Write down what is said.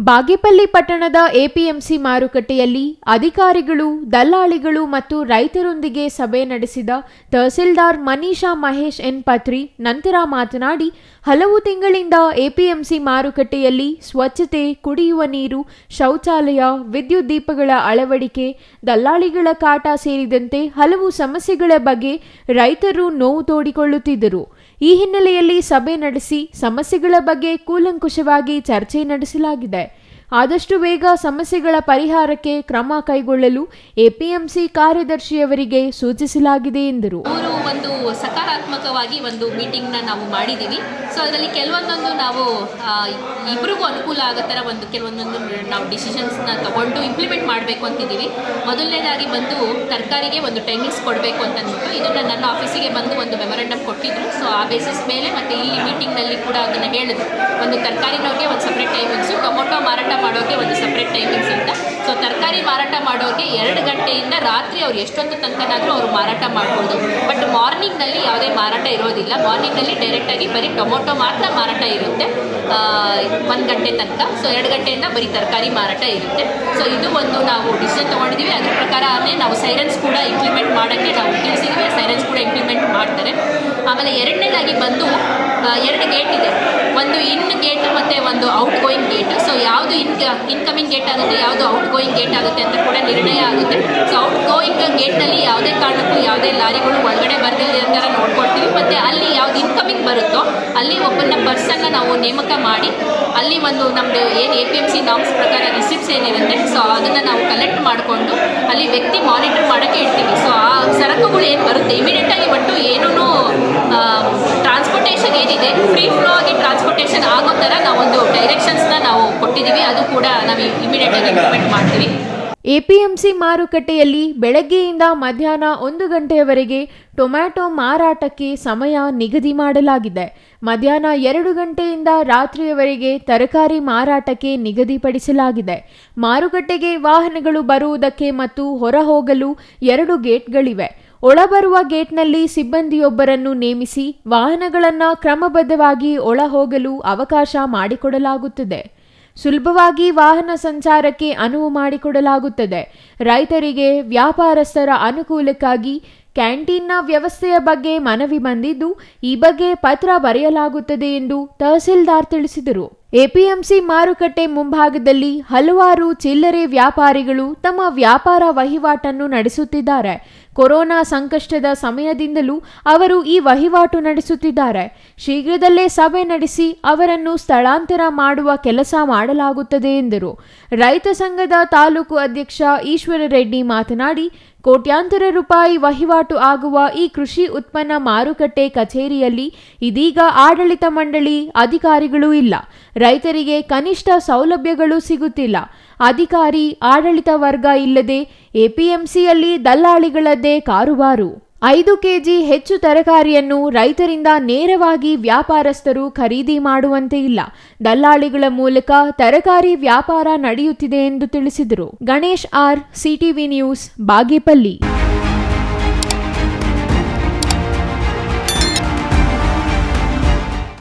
ಬಾಗೇಪಲ್ಲಿ ಪಟ್ಟಣದ ಎಪಿಎಂಸಿ ಮಾರುಕಟ್ಟೆಯಲ್ಲಿ ಅಧಿಕಾರಿಗಳು, ದಲ್ಲಾಳಿಗಳು ಮತ್ತು ರೈತರೊಂದಿಗೆ ಸಭೆ ನಡೆಸಿದ ತಹಸೀಲ್ದಾರ್ ಮನೀಷಾ ಮಹೇಶ್ ಎನ್ ಪತ್ರಿ ನಂತರ ಮಾತನಾಡಿ, ಹಲವು ತಿಂಗಳಿಂದ ಎಪಿಎಂಸಿ ಮಾರುಕಟ್ಟೆಯಲ್ಲಿ ಸ್ವಚ್ಛತೆ, ಕುಡಿಯುವ ನೀರು, ಶೌಚಾಲಯ, ವಿದ್ಯುತ್ ದೀಪಗಳ ಅಳವಡಿಕೆ, ದಲ್ಲಾಳಿಗಳ ಕಾಟ ಸೇರಿದಂತೆ ಹಲವು ಸಮಸ್ಯೆಗಳ ಬಗ್ಗೆ ರೈತರು ನೋವು ತೋಡಿಕೊಳ್ಳುತ್ತಿದ್ದರು. ಈ ಹಿನ್ನೆಲೆಯಲ್ಲಿ ಸಭೆ ನಡೆಸಿ ಸಮಸ್ಯೆಗಳ ಬಗ್ಗೆ ಕೂಲಂಕುಷವಾಗಿ ಚರ್ಚೆ ನಡೆಸಲಾಗಿದೆ. ಆದಷ್ಟು ಬೇಗ ಸಮಸ್ಯೆಗಳ ಪರಿಹಾರಕ್ಕೆ ಕ್ರಮ ಕೈಗೊಳ್ಳಲು ಎಪಿಎಂಸಿ ಕಾರ್ಯದರ್ಶಿಯವರಿಗೆ ಸೂಚಿಸಲಾಗಿದೆ ಎಂದರು. ಒಂದು ಸಕಾರಾತ್ಮಕವಾಗಿ ಒಂದು ಮೀಟಿಂಗ್ನ ನಾವು ಮಾಡಿದ್ದೀವಿ. ಸೊ ಅದರಲ್ಲಿ ಕೆಲವೊಂದೊಂದು ನಾವು ಇಬ್ಬರಿಗೂ ಅನುಕೂಲ ಆಗೋ ಥರ ಕೆಲವೊಂದೊಂದು ನಾವು ಡಿಸಿಷನ್ಸ್ನ ತಗೊಂಡು ಇಂಪ್ಲಿಮೆಂಟ್ ಮಾಡಬೇಕು ಅಂತಿದ್ದೀವಿ. ಮೊದಲನೇದಾಗಿ ಬಂದು ತರಕಾರಿಗೆ ಒಂದು ಟೈಮಿಂಗ್ಸ್ ಕೊಡಬೇಕು ಅಂತ ಅಂದ್ಬಿಟ್ಟು ಇದನ್ನು ನನ್ನ ಆಫೀಸಿಗೆ ಬಂದು ಒಂದು ಮೆಮೊರಂಡಮ್ ಕೊಟ್ಟಿದ್ರು. ಸೊ ಆ ಬೇಸಿಸ್ ಮೇಲೆ ಮತ್ತು ಇಲ್ಲಿ ಮೀಟಿಂಗ್ನಲ್ಲಿ ಕೂಡ ಅದನ್ನು ಹೇಳಿದ್ರು. ಒಂದು ತರಕಾರಿನವ್ರಿಗೆ ಒಂದು ಸಪ್ರೇಟ್ ಟೈಮಿಂಗ್ಸು, ಟೊಮೊಟೊ ಮಾರಾಟ ಮಾಡೋರಿಗೆ ಒಂದು ಸಪ್ರೇಟ್ ಟೈಮಿಂಗ್ಸ್ ಅಂತ. ಸೊ ತರಕಾರಿ ಮಾರಾಟ ಮಾಡೋರಿಗೆ 2 ಗಂಟೆಯಿಂದ ರಾತ್ರಿ ಅವ್ರು ಎಷ್ಟೊತ್ತು ತನಕನಾದರೂ ಅವರು ಮಾರಾಟ ಮಾಡ್ಬೋದು. ಬಟ್ ಮಾರ್ನಿಂಗ್ನಲ್ಲಿ ಯಾವುದೇ ಮಾರಾಟ ಇರೋದಿಲ್ಲ. ಮಾರ್ನಿಂಗ್ನಲ್ಲಿ ಡೈರೆಕ್ಟಾಗಿ ಬರೀ ಟೊಮೊಟೊ ಮಾತ್ರ ಮಾರಾಟ ಇರುತ್ತೆ 1 ಗಂಟೆ ತನಕ. ಸೊ 2 ಗಂಟೆಯಿಂದ ಬರೀ ತರಕಾರಿ ಮಾರಾಟ ಇರುತ್ತೆ. ಸೊ ಇದು ಒಂದು ನಾವು ಡಿಸಿಷನ್ ತೊಗೊಂಡಿದ್ದೀವಿ. ಅದ್ರ ಪ್ರಕಾರನೇ ನಾವು ಸೈರನ್ಸ್ ಕೂಡ ಇಂಪ್ಲಿಮೆಂಟ್ ಮಾಡೋಕ್ಕೆ ನಾವು ತಿಳಿಸಿದ್ದೀವಿ. ಸೈರನ್ಸ್ ಕೂಡ ಇಂಪ್ಲಿಮೆಂಟ್ ಮಾಡ್ತಾರೆ. ಆಮೇಲೆ ಎರಡನೇದಾಗಿ ಬಂದು 2 ಗೇಟ್ ಇದೆ. ಒಂದು ಇನ್ ಗೇಟ್ ಮತ್ತು ಒಂದು ಔಟ್ ಗೋಯಿಂಗ್ ಗೇಟ್. ಸೊ ಯಾವುದು ಇನ್ಕಮಿಂಗ್ ಗೇಟ್ ಆಗುತ್ತೆ, ಯಾವುದು ಔಟ್ ಗೋಯಿಂಗ್ ಗೇಟ್ ಆಗುತ್ತೆ ಅಂತ ಕೂಡ ನಿರ್ಣಯ ಆಗುತ್ತೆ. ಸೊ ಔಟ್ ಗೋಯಿಂಗ್ ಗೇಟ್ನಲ್ಲಿ ಯಾವುದೇ ಕಾರಣಕ್ಕೂ ಯಾವುದೇ ಲಾರಿಗಳು ಒಳಗಡೆ ಬರ್ದಿಲ್ಲದೆ ಥರ ನೋಡ್ಕೊಳ್ತೀವಿ. ಮತ್ತು ಅಲ್ಲಿ ಯಾವ್ದು ಇನ್ಕಮಿಂಗ್ ಬರುತ್ತೋ ಅಲ್ಲಿ ಒಬ್ಬನ ಪರ್ಸನ್ನ ನಾವು ನೇಮಕ ಮಾಡಿ ಅಲ್ಲಿ ಒಂದು ನಮ್ಮದು ಏನು APMC ನಾಮ್ಸ್ ಪ್ರಕಾರ ರಿಸಿಪ್ಟ್ಸ್ ಏನಿರುತ್ತೆ ಸೊ ಅದನ್ನು ನಾವು ಕಲೆಕ್ಟ್ ಮಾಡಿಕೊಂಡು ಅಲ್ಲಿ ವ್ಯಕ್ತಿ ಮಾನಿಟರ್ ಮಾಡೋಕ್ಕೆ ಇಡ್ತೀವಿ. ಸೊ ಆ ಸರಕುಗಳು ಏನು ಬರುತ್ತೆ ಇಮಿಡಿಯೇಟಾಗಿ ಒಟ್ಟು ಏನೂ ಟ್ರಾನ್ಸ್ಪೋರ್ಟೇಷನ್ ಏನಿದೆ ಫ್ರೀ ಫ್ಲೋ ಆಗಿ ಟ್ರಾನ್ಸ್ಪೋರ್ಟೇಷನ್ ಆಗೋ ಥರ ನಾವೊಂದು ಡೈರೆಕ್ಷನ್ಸ್ನ ನಾವು ಕೊಟ್ಟಿದ್ದೀವಿ. ಅದು ಕೂಡ ನಾವು ಇಮಿಡಿಯೇಟಾಗಿ ಇಂಪ್ಲಿಮೆಂಟ್ ಮಾಡ್ತೀವಿ. ಎಪಿಎಂಸಿ ಮಾರುಕಟ್ಟೆಯಲ್ಲಿ ಬೆಳಗ್ಗೆಯಿಂದ ಮಧ್ಯಾಹ್ನ 1 ಗಂಟೆಯವರೆಗೆ ಟೊಮ್ಯಾಟೊ ಮಾರಾಟಕ್ಕೆ ಸಮಯ ನಿಗದಿ ಮಾಡಲಾಗಿದೆ. ಮಧ್ಯಾಹ್ನ 2 ಗಂಟೆಯಿಂದ ರಾತ್ರಿಯವರೆಗೆ ತರಕಾರಿ ಮಾರಾಟಕ್ಕೆ ನಿಗದಿಪಡಿಸಲಾಗಿದೆ. ಮಾರುಕಟ್ಟೆಗೆ ವಾಹನಗಳು ಬರುವುದಕ್ಕೆ ಮತ್ತು ಹೊರಹೋಗಲು 2 ಗೇಟ್ಗಳಿವೆ. ಒಳಬರುವ ಗೇಟ್ನಲ್ಲಿ ಸಿಬ್ಬಂದಿಯೊಬ್ಬರನ್ನು ನೇಮಿಸಿ ವಾಹನಗಳನ್ನು ಕ್ರಮಬದ್ಧವಾಗಿ ಒಳಹೋಗಲು ಅವಕಾಶ ಮಾಡಿಕೊಡಲಾಗುತ್ತದೆ. ಸುಲಭವಾಗಿ ವಾಹನ ಸಂಚಾರಕ್ಕೆ ಅನುವು ಮಾಡಿಕೊಡಲಾಗುತ್ತದೆ. ರೈತರಿಗೆ, ವ್ಯಾಪಾರಸ್ಥರ ಅನುಕೂಲಕ್ಕಾಗಿ ಕ್ಯಾಂಟೀನ್ನ ವ್ಯವಸ್ಥೆಯ ಬಗ್ಗೆ ಮನವಿ ಬಂದಿದ್ದು ಈ ಬಗ್ಗೆ ಪತ್ರ ಬರೆಯಲಾಗುತ್ತದೆ ಎಂದು ತಹಸೀಲ್ದಾರ್ ತಿಳಿಸಿದರು. ಎಪಿಎಂಸಿ ಮಾರುಕಟ್ಟೆ ಮುಂಭಾಗದಲ್ಲಿ ಹಲವಾರು ಚಿಲ್ಲರೆ ವ್ಯಾಪಾರಿಗಳು ತಮ್ಮ ವ್ಯಾಪಾರ ವಹಿವಾಟನ್ನು ನಡೆಸುತ್ತಿದ್ದಾರೆ. ಕೊರೋನಾ ಸಂಕಷ್ಟದ ಸಮಯದಿಂದಲೂ ಅವರು ಈ ವಹಿವಾಟು ನಡೆಸುತ್ತಿದ್ದಾರೆ. ಶೀಘ್ರದಲ್ಲೇ ಸಭೆ ನಡೆಸಿ ಅವರನ್ನು ಸ್ಥಳಾಂತರ ಮಾಡುವ ಕೆಲಸ ಮಾಡಲಾಗುತ್ತದೆ ಎಂದರು. ರೈತ ಸಂಘದ ತಾಲೂಕು ಅಧ್ಯಕ್ಷ ಈಶ್ವರ ರೆಡ್ಡಿ ಮಾತನಾಡಿ, ಕೋಟ್ಯಾಂತರ ರೂಪಾಯಿ ವಹಿವಾಟು ಆಗುವ ಈ ಕೃಷಿ ಉತ್ಪನ್ನ ಮಾರುಕಟ್ಟೆ ಕಚೇರಿಯಲ್ಲಿ ಇದೀಗ ಆಡಳಿತ ಮಂಡಳಿ ಅಧಿಕಾರಿಗಳು ಇಲ್ಲ. ರೈತರಿಗೆ ಕನಿಷ್ಠ ಸೌಲಭ್ಯಗಳು ಸಿಗುತ್ತಿಲ್ಲ. ಅಧಿಕಾರಿ, ಆಡಳಿತ ವರ್ಗ ಇಲ್ಲದೆ ಎಪಿಎಂಸಿಯಲ್ಲಿ ದಲ್ಲಾಳಿಗಳದ್ದೇ ಕಾರುಬಾರು. 5 ಕೆಜಿ ಹೆಚ್ಚು ತರಕಾರಿಯನ್ನು ರೈತರಿಂದ ನೇರವಾಗಿ ವ್ಯಾಪಾರಸ್ಥರು ಖರೀದಿ ಮಾಡುವಂತೆ ಇಲ್ಲ. ದಲ್ಲಾಳಿಗಳ ಮೂಲಕ ತರಕಾರಿ ವ್ಯಾಪಾರ ನಡೆಯುತ್ತಿದೆ ಎಂದು ತಿಳಿಸಿದರು. Ganesh R, CTV news, Bagepalli.